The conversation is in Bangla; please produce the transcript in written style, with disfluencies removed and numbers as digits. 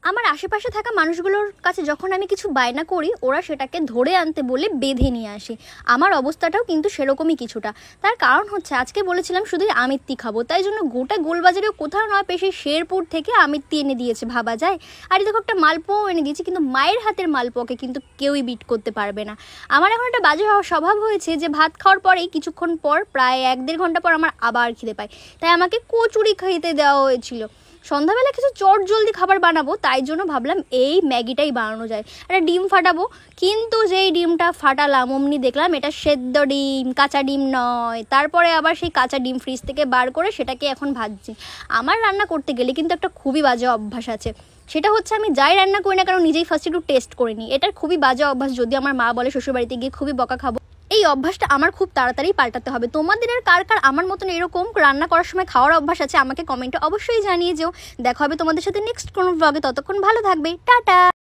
আমার আশেপাশে থাকা মানুষগুলোর কাছে যখন আমি কিছু বায়না করি ওরা সেটাকে ধরে আনতে বলে বেঁধে নিয়ে আসে। আমার অবস্থাটাও কিন্তু সেরকমই কিছুটা। তার কারণ হচ্ছে আজকে বলেছিলাম শুধুই আমিত্তি খাবো, তাই জন্য গোটা গোলবাজারেও কোথাও নয় পেশে শেরপুর থেকে আমিত্তি এনে দিয়েছে, ভাবা যায়। আর দেখো একটা মালপোয়াও এনে দিয়েছে, কিন্তু মায়ের হাতের মালপোয়াকে কিন্তু কেউই বিট করতে পারবে না। আমার এখন একটা বাজে স্বভাব হয়েছে যে ভাত খাওয়ার পরেই কিছুক্ষণ পর প্রায় 1-1.5 ঘন্টা পর আমার আবার খিদে পায়, তাই আমাকে কচুরি খেতে দেওয়া হয়েছিল। সন্ধ্যাবেলা কিছু চট জলদি খাবার বানাবো, তাই জন্য ভাবলাম এই ম্যাগিটাই বানানো যায়। একটা ডিম ফাটাবো, কিন্তু যেই ডিমটা ফাটালাম অমনি দেখলাম এটা সেদ্ধ ডিম, কাঁচা ডিম নয়। তারপরে আবার সেই কাঁচা ডিম ফ্রিজ থেকে বার করে সেটাকে এখন ভাজছি। আমার রান্না করতে গেলে কিন্তু একটা খুবই বাজে অভ্যাস আছে, সেটা হচ্ছে আমি যাই রান্না করি না কারণ নিজেই ফার্স্ট একটু টেস্ট করে নিই। এটার খুবই বাজে অভ্যাস, যদি আমার মা বলে শ্বশুরবাড়িতে গিয়ে খুবই বকা খাবো। এই অভ্যাসটা আমার খুব তাড়াতাড়ি পাল্টাতে হবে। তোমাদের আর কার কার আমার মতন এরকম রান্না করার সময় খাওয়ার অভ্যাস আছে আমাকে কমেন্টে অবশ্যই জানিয়ে যেও। দেখা হবে তোমাদের সাথে নেক্সট কোনো ব্লগে, ততক্ষণ ভালো থাকবে, টাটা।